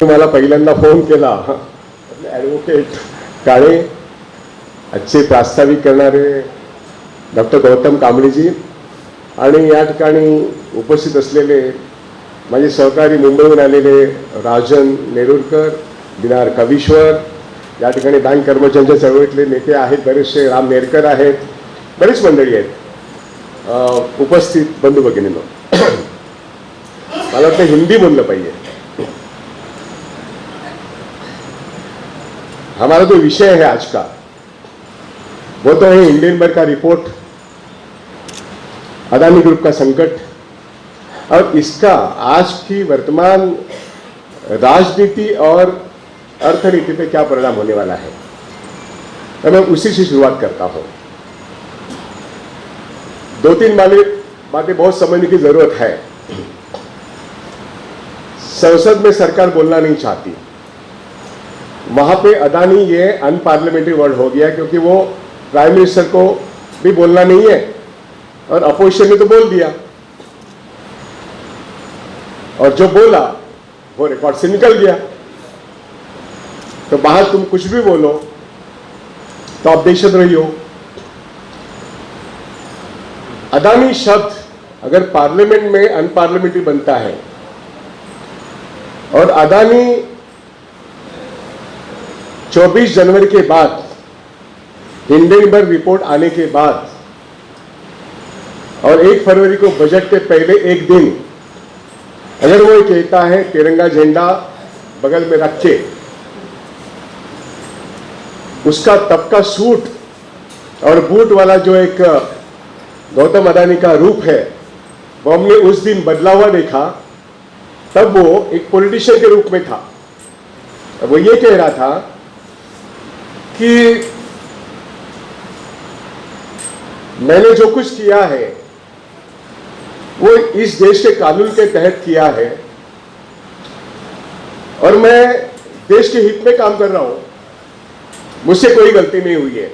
मला पहिल्यांदा फोन केला, ॲडव्होकेट काळे, अच्छे प्रास्ताविक करणारे डॉक्टर गौतम कांबळेजी आणि या ठिकाणी उपस्थित असलेले माझे सहकारी मुंबईहून आलेले राजन नेरुरकर, दिनार कवीश्वर, या ठिकाणी बँक कर्मचाऱ्यांच्या चळवळीतले नेते आहेत, बरेचसे राम नेरकर आहेत, बरीच मंडळी आहेत, उपस्थित बंधू भगिनींनो. मला वाटतं हिंदी बोललं पाहिजे. हमारा जो विषय है आज का वो तो है हिंडनबर्ग का रिपोर्ट, अदानी ग्रुप का संकट और इसका आज की वर्तमान राजनीति और अर्थनीति पे क्या परिणाम होने वाला है. तो मैं उसी से शुरुआत करता हूं. दो तीन बातें बहुत समझने की जरूरत है. संसद में सरकार बोलना नहीं चाहती, वहां पे अदानी ये अनपार्लियामेंट्री वर्ड हो गया क्योंकि वो प्राइम मिनिस्टर को भी बोलना नहीं है और अपोजिशन ने तो बोल दिया और जो बोला वो रिकॉर्ड से निकल गया. तो बाहर तुम कुछ भी बोलो तो आप बेशक रही हो. अदानी शब्द अगर पार्लियामेंट में अनपार्लियामेंट्री बनता है और अदानी 24 जनवरी के बाद हिंडनबर्ग रिपोर्ट आने के बाद और 1 फरवरी को बजट के पहले एक दिन अगर वो कहता है तिरंगा झंडा बगल में रख के, उसका तब का सूट और बूट वाला जो एक गौतम अदानी का रूप है वो हमने उस दिन बदला हुआ देखा. तब वो एक पॉलिटिशियन के रूप में था. वो ये कह रहा था कि मैंने जो कुछ किया है वो इस देश के कानून के तहत किया है और मैं देश के हित में काम कर रहा हूं, मुझसे कोई गलती नहीं हुई है.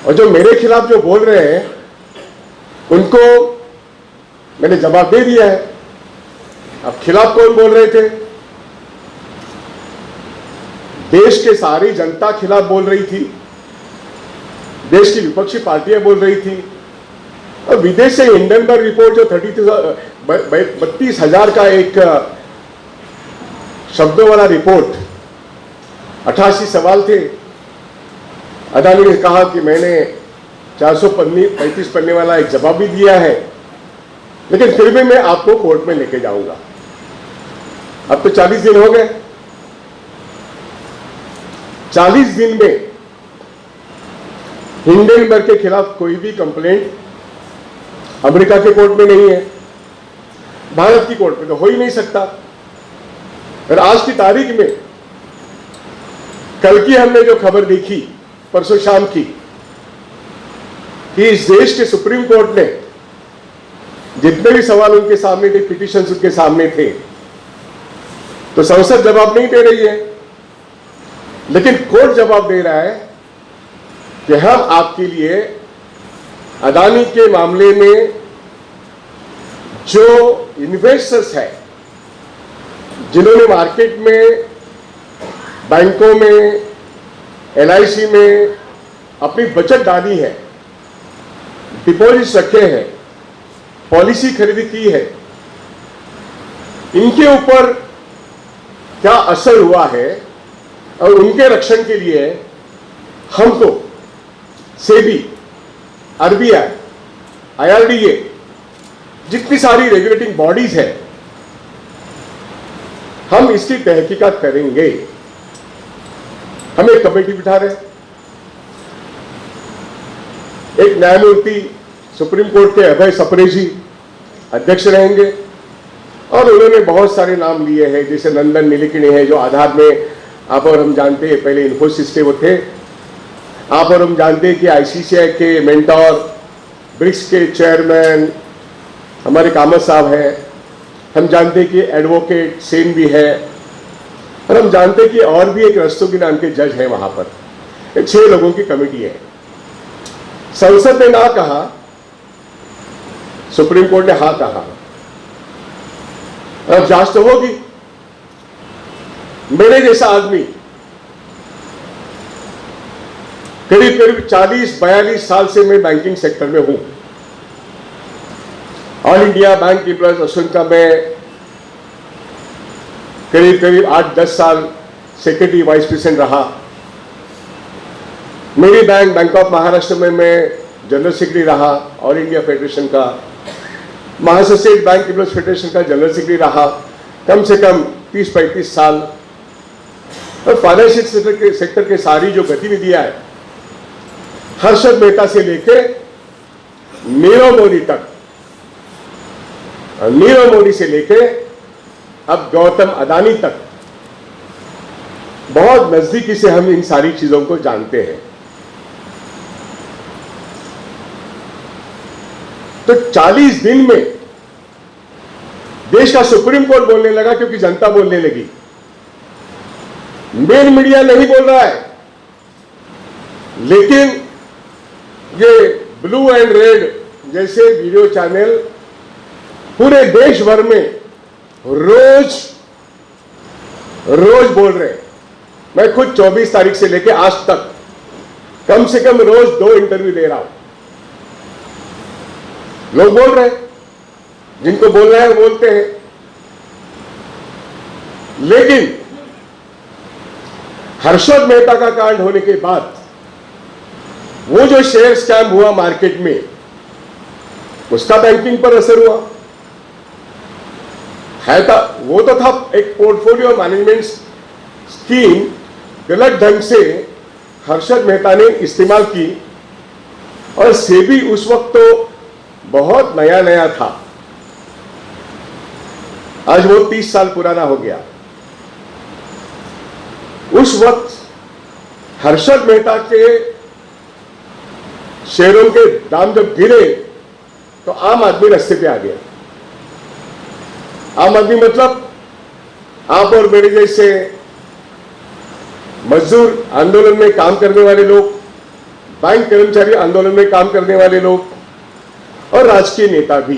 और जो मेरे खिलाफ जो बोल रहे हैं उनको मैंने जवाब दे दिया है. अब खिलाफ कौन बोल रहे थे? देश के सारी जनता खिलाफ बोल रही थी, देश की विपक्षी पार्टियां बोल रही थी और विदेश से हिंडनबर्ग रिपोर्ट जो 32,000 का एक शब्दों वाला रिपोर्ट, 88 सवाल थे. अदानी ने कहा कि मैंने 435 पन्ने वाला एक जवाब भी दिया है, लेकिन फिर भी मैं आपको कोर्ट में लेके जाऊंगा. अब तो 40 दिन हो गए. 40 दिन में हिंडनबर्ग के खिलाफ कोई भी कंप्लेंट अमेरिका के कोर्ट में नहीं है, भारत की कोर्ट में तो हो ही नहीं सकता. और आज की तारीख में कल की हमने जो खबर देखी परसों शाम की कि इस देश के सुप्रीम कोर्ट ने जितने भी सवाल उनके सामने थे, पिटीशंस उनके सामने थे, तो संसद जवाब नहीं दे रही है, लेकिन कोर्ट जवाब दे रहा है कि हम आपके लिए अदानी के मामले में जो इन्वेस्टर्स है जिन्होंने मार्केट में, बैंकों में, LIC में अपनी बचत डाली है, डिपॉजिट्स रखे हैं, पॉलिसी खरीदी की है, इनके ऊपर क्या असर हुआ है और उनके रक्षण के लिए हमको सेबी, RBI, IRDA जितनी सारी रेगुलेटिंग बॉडीज है, हम इसकी तहकीकात करेंगे. हम एक कमेटी बिठा रहे, एक न्यायमूर्ति सुप्रीम कोर्ट के अभय सप्रे जी अध्यक्ष रहेंगे और उन्होंने बहुत सारे नाम लिए हैं, जैसे नंदन नीलेकणी है जो आधार में आप और हम जानते हैं पहले इन्फोसिस के वो थे. आप और हम जानते हैं कि ICCI के मेंटोर, ब्रिक्स के चेयरमैन हमारे कामत साहब हैं. हम जानते हैं कि एडवोकेट सेन भी है और हम जानते हैं कि और भी एक रस्तोगी नाम के जज हैं वहां पर. 6 लोगों की कमेटी है. संसद ने ना कहा, सुप्रीम कोर्ट ने हाँ कहा. अब जांच तो होगी। मेरे जैसा आदमी करीब करीब 40-42 साल से मैं बैंकिंग सेक्टर में हूं। All India bank employees association का मैं करीब करीब 8-10 साल सेक्रेटरी वाइस प्रेसिडेंट रहा। मेरी बैंक ऑफ महाराष्ट्र में मैं जनरल सेक्रेटरी रहा, ऑल इंडिया फेडरेशन का। Maharashtra state bank employees federation का जनरल सेक्रेटरी रहा कम से कम 30-35 साल। और फाइनेंशियल सेक्टर के सारी जो गतिविधियां है, हर्षद मेहता से लेके नीरव मोदी तक, नीरव मोदी से लेके अब गौतम अदानी तक, बहुत नजदीकी से हम इन सारी चीजों को जानते हैं। तो 40 दिन में देश का सुप्रीम कोर्ट बोलने लगा क्योंकि जनता बोलने लगी। मेन मीडिया नहीं बोल रहा है, लेकिन ये ब्लू एंड रेड जैसे वीडियो चैनल पूरे देश भर में रोज बोल रहे हैं। मैं खुद 24 तारीख से लेकर आज तक कम से कम रोज 2 इंटरव्यू दे रहा हूं। लोग बोल रहे हैं, जिनको बोलना है बोलते हैं। लेकिन हर्षद मेहता का कांड होने के बाद वो जो शेयर स्कैम हुआ मार्केट में, उसका बैंकिंग पर असर हुआ है। वो तो था एक पोर्टफोलियो मैनेजमेंट स्कीम, गलत ढंग से हर्षद मेहता ने इस्तेमाल की। और सेबी उस वक्त तो बहुत नया था, आज वो 30 साल पुराना हो गया। उस वक्त हर्षद मेहता के शेयरों के दाम जब गिरे तो आम आदमी रास्ते पे आ गया। आम आदमी मतलब आप और मेरे जैसे मजदूर आंदोलन में काम करने वाले लोग, बैंक कर्मचारी आंदोलन में काम करने वाले लोग और राजकीय नेता भी।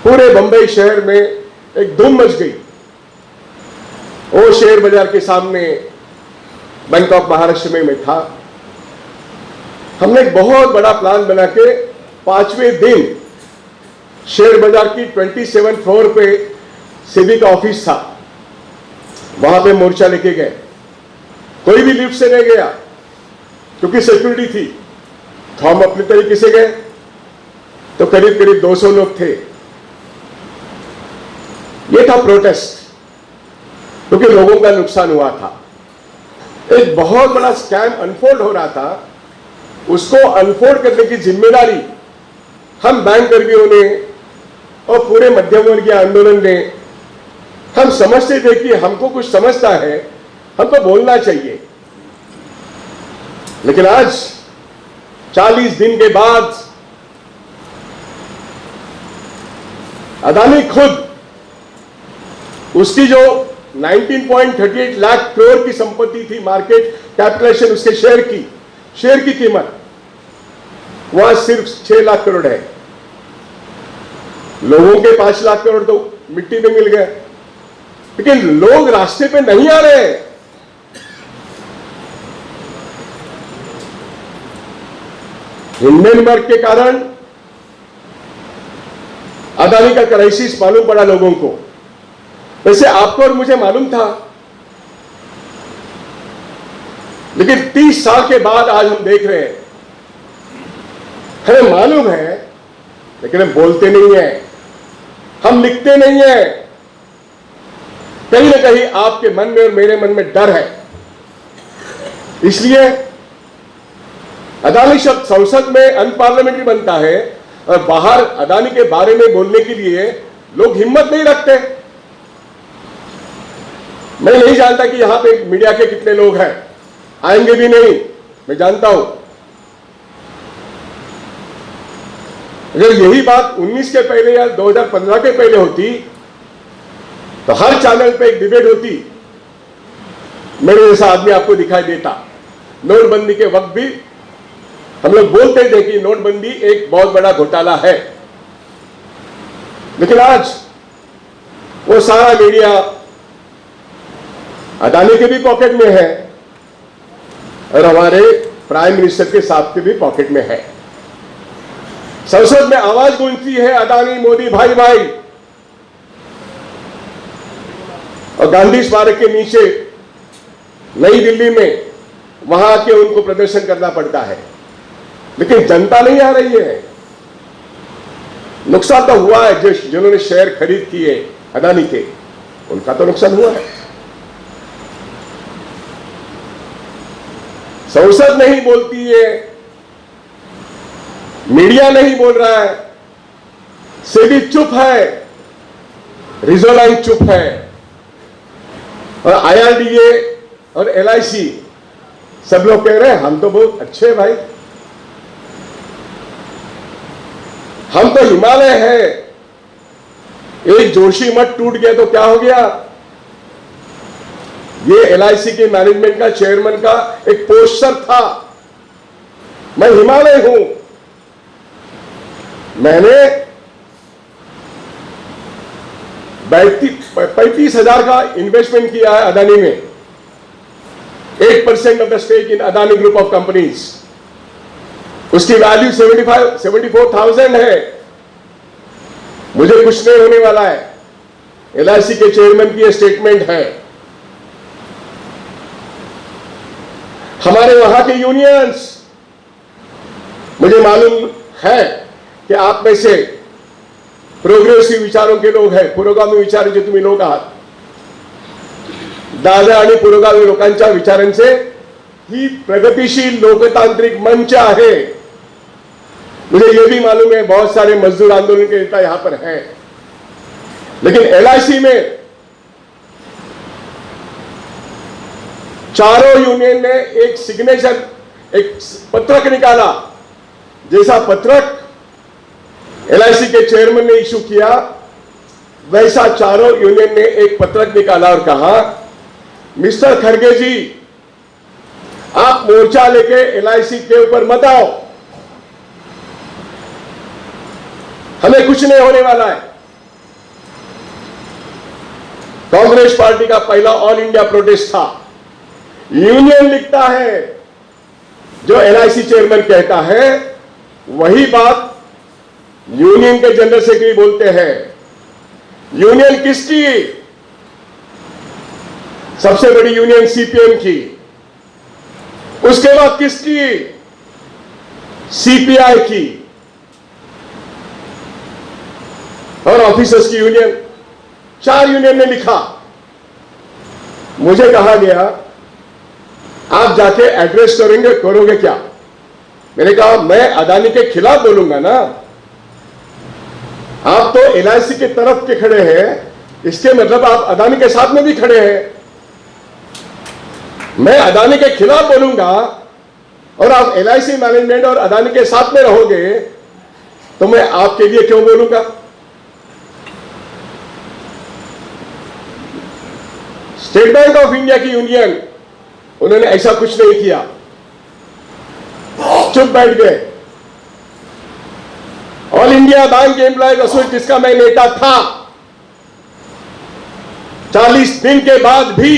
पूरे बंबई शहर में एक धूम मच गई। वो शेयर बाजार के सामने बैंक ऑफ महाराष्ट्र में मैं था। हमने एक बहुत बड़ा प्लान बना के 5वें दिन शेयर बाजार की 27 फ्लोर पे सेबी का ऑफिस था, वहां पे मोर्चा लेके गए। कोई भी लिफ्ट से नहीं गया क्योंकि सिक्योरिटी थी, तो हम अपने तरीके से गए। तो करीब करीब 200 लोग थे। ये था प्रोटेस्ट, क्योंकि लोगों का नुकसान हुआ था। एक बहुत बड़ा स्कैम अनफोल्ड हो रहा था। उसको अनफोल्ड करने की जिम्मेदारी हम बैंक कर्मियों ने और पूरे मध्यम वर्गीय आंदोलन ने, हम समझते थे कि हमको कुछ समझता है, हमको बोलना चाहिए। लेकिन आज 40 दिन के बाद अदानी खुद, उसकी जो 19.38 लाख करोड़ की संपत्ति थी, मार्केट कैपिटलाइजेशन उसके शेयर की कीमत वह सिर्फ 6 लाख करोड़ है। लोगों के 5 लाख करोड़ तो मिट्टी में मिल गए। लेकिन लोग रास्ते पे नहीं आ रहे हैं। हिंडनबर्ग के कारण अदानी का क्राइसिस मालूम पड़ा लोगों को। वैसे आपको और मुझे मालूम था, लेकिन 30 साल के बाद आज हम देख रहे हैं। हमें मालूम है, लेकिन हम बोलते नहीं है, हम लिखते नहीं है। कहीं ना कहीं आपके मन में और मेरे मन में डर है। इसलिए अदानी शब्द संसद में अनपार्लियामेंट्री बनता है और बाहर अदानी के बारे में बोलने के लिए लोग हिम्मत नहीं रखते। मैं नहीं जानता कि यहां पे मीडिया के कितने लोग हैं, आएंगे भी नहीं, मैं जानता हूं। अगर यही बात 19 के पहले या 2015 के पहले होती तो हर चैनल पे एक डिबेट होती, मेरे जैसा आदमी आपको दिखाई देता। नोटबंदी के वक्त भी हम लोग बोलते थे कि नोटबंदी एक बहुत बड़ा घोटाला है। लेकिन आज वो सारा मीडिया अदानी के भी पॉकेट में है और हमारे प्राइम मिनिस्टर के साथ के भी पॉकेट में है। संसद में आवाज गूंजती है अदानी मोदी भाई भाई, और गांधी स्मारक के नीचे नई दिल्ली में वहां के उनको प्रदर्शन करना पड़ता है, लेकिन जनता नहीं आ रही है। नुकसान तो हुआ है, जिन्होंने शेयर खरीद किए अदानी के, उनका तो नुकसान हुआ है। संसद नहीं बोलती है, मीडिया नहीं बोल रहा है, सेबी चुप है, रिजर्व बैंक चुप है, और IRDA और LIC सब लोग कह रहे हैं हम तो बहुत अच्छे भाई, हम तो हिमालय है, एक जोशी मठ टूट गया तो क्या हो गया। ये LIC के मैनेजमेंट का चेयरमैन का एक पोस्टर था, मैं हिमालय हूं, मैंने 35,000 का इन्वेस्टमेंट किया है अदानी में, 8% of the stake in Adani group of companies, उसकी वैल्यू 74,000 है, मुझे कुछ नहीं होने वाला है। LIC के चेयरमैन की यह स्टेटमेंट है। हमारे वहां के यूनियंस, मुझे मालूम है कि आप में से प्रोग्रेसिव विचारों के लोग हैं, पुरोगामी विचार जे तुम्ही लोक आहात, दादा आणि पुरोगामी लोकांच्या विचारांचे ही प्रगतिशील लोकतांत्रिक मंच है। मुझे यह भी मालूम है बहुत सारे मजदूर आंदोलन के नेता यहां पर हैं, लेकिन LIC में चारों यूनियन ने एक सिग्नेचर, एक पत्रक निकाला, जैसा पत्रक LIC के चेयरमैन ने इशू किया, वैसा चारों यूनियन ने एक पत्रक निकाला और कहा मिस्टर खड़गे जी, आप मोर्चा लेके LIC के ऊपर मत आओ, हमें कुछ नहीं होने वाला है। कांग्रेस पार्टी का पहला ऑल इंडिया प्रोटेस्ट था। यूनियन लिखता है, जो LIC चेयरमैन कहता है वही बात यूनियन के जनरल सेक्रेटरी बोलते हैं। यूनियन किसकी? सबसे बड़ी यूनियन CPM की, उसके बाद किसकी? CPI की, और ऑफिसर्स की यूनियन, 4 यूनियन ने लिखा। मुझे कहा गया आप जाके एड्रेस करोगे क्या? मैंने कहा मैं अदानी के खिलाफ बोलूंगा ना, आप तो LIC के तरफ के खड़े हैं, इसके मतलब आप अदानी के साथ में भी खड़े हैं। मैं अदानी के खिलाफ बोलूंगा और आप LIC मैनेजमेंट और अदानी के साथ में रहोगे, तो मैं आपके लिए क्यों बोलूंगा? स्टेट बैंक ऑफ इंडिया की यूनियन, उन्होंने ऐसा कुछ नहीं किया, चुप बैठ गए। All India bank employees association, जिसका मैं नेता था, 40 दिन के बाद भी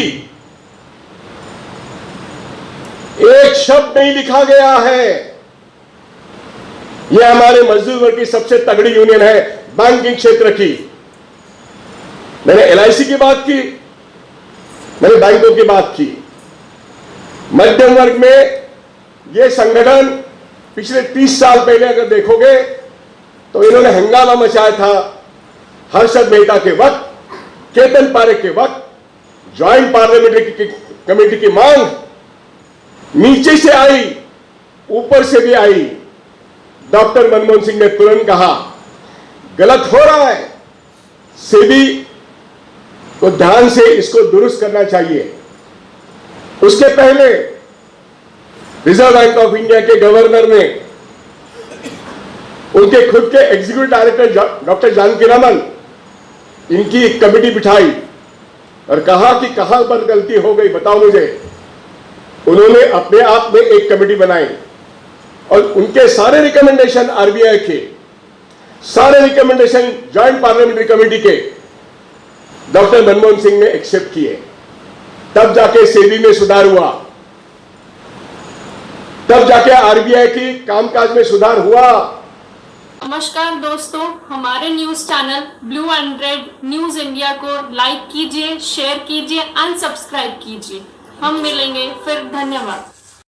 एक शब्द नहीं लिखा गया है। यह हमारे मजदूर वर्ग की सबसे तगड़ी यूनियन है बैंकिंग क्षेत्र की। मैंने LIC की बात की, मैंने बैंकों की बात की। मध्यम वर्ग में यह संगठन पिछले 30 साल पहले अगर देखोगे तो इन्होंने हंगामा मचाया था। हर्षद मेहता के वक्त, केतन पारेख के वक्त, ज्वाइंट पार्लियामेंट्री कमेटी की मांग नीचे से आई, ऊपर से भी आई। डॉक्टर मनमोहन सिंह ने तुरंत कहा गलत हो रहा है, सेबी को ध्यान से इसको दुरुस्त करना चाहिए। उसके पहले रिजर्व बैंक ऑफ इंडिया के गवर्नर ने उनके खुद के executive director doctor Janaki Raman, इनकी एक कमेटी बिठाई और कहा कि कहां पर गलती हो गई बताओ मुझे। उन्होंने अपने आप में एक कमेटी बनाई और उनके सारे रिकमेंडेशन, RBI के सारे रिकमेंडेशन, ज्वाइंट पार्लियामेंट्री कमेटी के डॉक्टर मनमोहन सिंह ने एक्सेप्ट किए, तब जाके सेबी में सुधार हुआ, तब जाके आरबीआई की कामकाज में सुधार हुआ। नमस्कार दोस्तों, हमारे news channel blue and red news India को लाइक कीजिए, शेयर कीजिए, अनसब्सक्राइब कीजिए। हम मिलेंगे फिर, धन्यवाद।